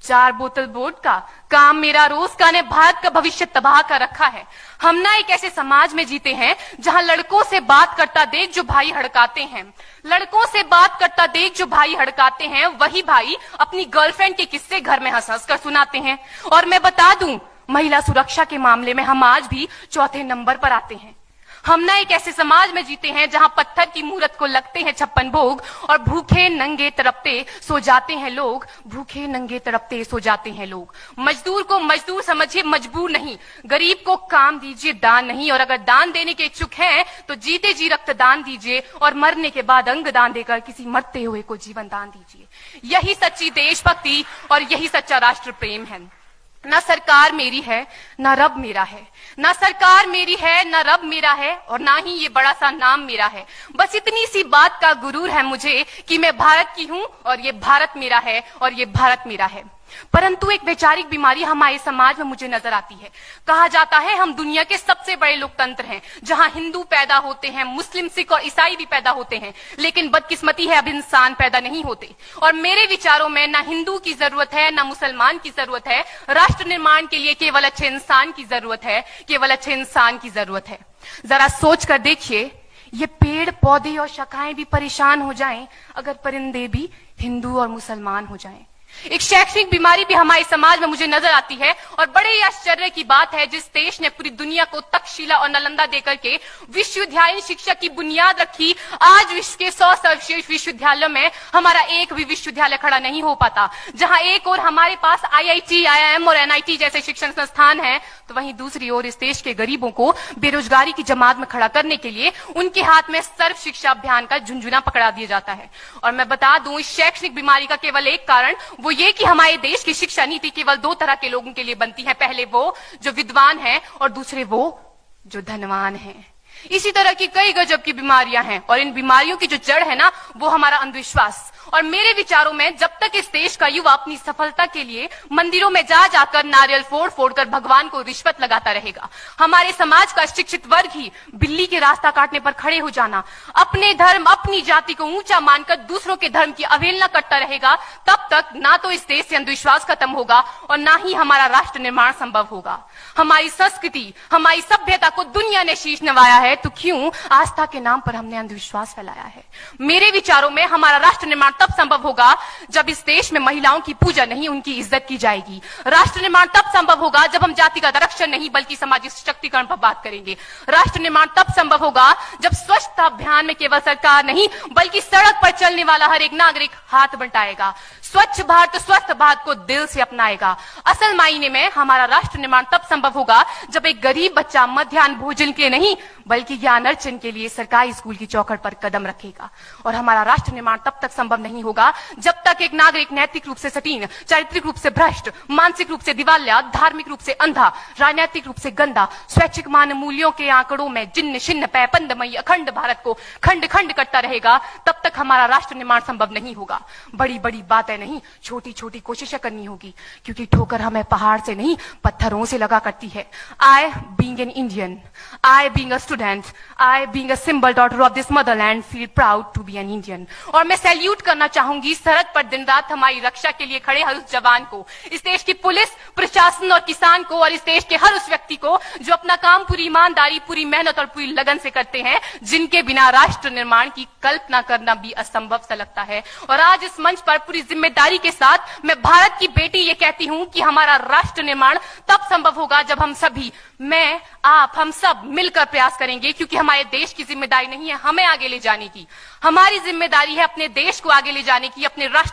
4 बोतल वोडका, काम मेरा रोज का ने भारत का भविष्य तबाह कर रखा है। हम ना एक ऐसे समाज में जीते हैं जहां लड़कों से बात करता देख जो भाई हड़काते हैं, लड़कों से बात करता देख जो भाई हड़काते हैं, वही भाई अपनी गर्लफ्रेंड के किस्से घर में हंस हंस कर सुनाते हैं। और मैं बता दूं, महिला सुरक्षा के मामले में हम आज भी चौथे नंबर पर आते हैं। हम ना एक ऐसे समाज में जीते हैं जहां पत्थर की मूरत को लगते हैं 56 भोग और भूखे नंगे तड़पते सो जाते हैं लोग, भूखे नंगे तड़पते सो जाते हैं लोग। मजदूर को मजदूर समझिए, मजबूर नहीं। गरीब को काम दीजिए, दान नहीं। और अगर दान देने के इच्छुक हैं तो जीते जी रक्तदान दीजिए और मरने के बाद अंग दान देकर किसी मरते हुए को जीवन दान दीजिए। यही सच्ची देशभक्ति और यही सच्चा राष्ट्र प्रेम है। ना सरकार मेरी है ना रब मेरा है, ना सरकार मेरी है ना रब मेरा है, और ना ही ये बड़ा सा नाम मेरा है। बस इतनी सी बात का गुरूर है मुझे कि मैं भारत की हूं और ये भारत मेरा है और ये भारत मेरा है। परंतु एक वैचारिक बीमारी हमारे समाज में मुझे नजर आती है। कहा जाता है हम दुनिया के सबसे बड़े लोकतंत्र हैं, जहां हिंदू पैदा होते हैं, मुस्लिम, सिख और ईसाई भी पैदा होते हैं, लेकिन बदकिस्मती है अब इंसान पैदा नहीं होते। और मेरे विचारों में ना हिंदू की जरूरत है ना मुसलमान की जरूरत है। राष्ट्र निर्माण के लिए केवल अच्छे इंसान की जरूरत है, केवल अच्छे इंसान की जरूरत है। जरा सोच कर देखिए, ये पेड़ पौधे और शाखाएं भी परेशान हो जाएं अगर परिंदे भी हिंदू और मुसलमान हो जाएं। एक शैक्षणिक बीमारी भी हमारे समाज में मुझे नजर आती है, और बड़े ही आश्चर्य की बात है, जिस देश ने पूरी दुनिया को तक्षशिला और नालंदा देकर के विश्वविद्यालय शिक्षा की बुनियाद रखी, आज विश्व के 100 सर्वश्रेष्ठ विश्वविद्यालयों में हमारा एक भी विश्वविद्यालय खड़ा नहीं हो पाता। जहां एक और हमारे पास IIT, IIM और NIT जैसे शिक्षण संस्थान हैं, तो वहीं दूसरी ओर इस देश के गरीबों को बेरोजगारी की जमात में खड़ा करने के लिए उनके हाथ में सर्व शिक्षा अभियान का झुंझुना पकड़ा दिया जाता है। और मैं बता दूं, इस शैक्षणिक बीमारी का केवल एक कारण वो ये कि हमारे देश की शिक्षा नीति केवल 2 तरह के लोगों के लिए बनती है। पहले वो जो विद्वान हैं और दूसरे वो जो धनवान हैं। इसी तरह की कई गजब की बीमारियां हैं, और इन बीमारियों की जो जड़ है ना, वो हमारा अंधविश्वास। और मेरे विचारों में जब तक इस देश का युवा अपनी सफलता के लिए मंदिरों में जा जाकर नारियल फोड़ फोड़ कर भगवान को रिश्वत लगाता रहेगा, हमारे समाज का शिक्षित वर्ग ही बिल्ली के रास्ता काटने पर खड़े हो जाना, अपने धर्म अपनी जाति को ऊंचा मानकर दूसरों के धर्म की अवहेलना करता रहेगा, तब तक ना तो इस देश से अंधविश्वास खत्म होगा और ना ही हमारा राष्ट्र निर्माण संभव होगा। हमारी संस्कृति, हमारी सभ्यता को दुनिया ने शीश नवाया है, तो क्यों आस्था के नाम पर हमने अंधविश्वास फैलाया है? मेरे विचारों में हमारा राष्ट्र निर्माण तब संभव होगा जब इस देश में महिलाओं की पूजा नहीं, उनकी इज्जत की जाएगी। राष्ट्र निर्माण तब संभव होगा जब हम जातिगत आरक्षण नहीं बल्कि सामाजिक सशक्तिकरण पर बात करेंगे। राष्ट्र निर्माण तब संभव होगा जब स्वच्छता अभियान में केवल सरकार नहीं बल्कि सड़क पर चलने वाला हर एक नागरिक हाथ बंटाएगा, स्वच्छ भारत स्वस्थ भारत को दिल से अपनाएगा। असल मायने में हमारा राष्ट्र निर्माण तब संभव होगा जब एक गरीब बच्चा मध्याह्न भोजन के नहीं बल्कि ज्ञान अर्जन के लिए सरकारी स्कूल की चौखट पर कदम रखेगा। और हमारा राष्ट्र निर्माण तब तक संभव नहीं होगा जब तक एक नागरिक नैतिक रूप से सटीन, चारित्रिक रूप से भ्रष्ट, मानसिक रूप से दिवालिया, धार्मिक रूप से अंधा, राजनीतिक रूप से गंदा, स्वैच्छिक मान मूल्यों के आंकड़ों में जिन्न शिन्न पैपंदमयी अखंड भारत को खंड खंड करता रहेगा, तब तक हमारा राष्ट्र निर्माण संभव नहीं होगा। बड़ी बड़ी बातें नहीं, छोटी छोटी कोशिशें करनी होगी, क्योंकि ठोकर हमें पहाड़ से नहीं पत्थरों से लगा करती है। I being an Indian, I being a student, I being a symbol daughter of this motherland feel proud to be an Indian। और मैं सैल्यूट करना चाहूंगी सरहद पर दिन रात हमारी रक्षा के लिए खड़े हर उस जवान को, इस देश की पुलिस, प्रशासन और किसान को, और इस देश के हर उस व्यक्ति को जो अपना काम पूरी ईमानदारी, पूरी मेहनत और पूरी लगन से करते हैं, जिनके बिना राष्ट्र निर्माण की कल्पना करना भी असंभव सा लगता है। और आज इस मंच पर पूरी जिम्मेदारी के साथ मैं भारत की बेटी ये कहती हूं कि हमारा राष्ट्र निर्माण तब संभव होगा जब हम सभी, मैं, आप, हम सब मिलकर प्रयास करेंगे, क्योंकि हमारे देश की जिम्मेदारी नहीं है हमें आगे ले जाने की, हमारी जिम्मेदारी है अपने देश को आगे ले जाने की, अपने राष्ट्र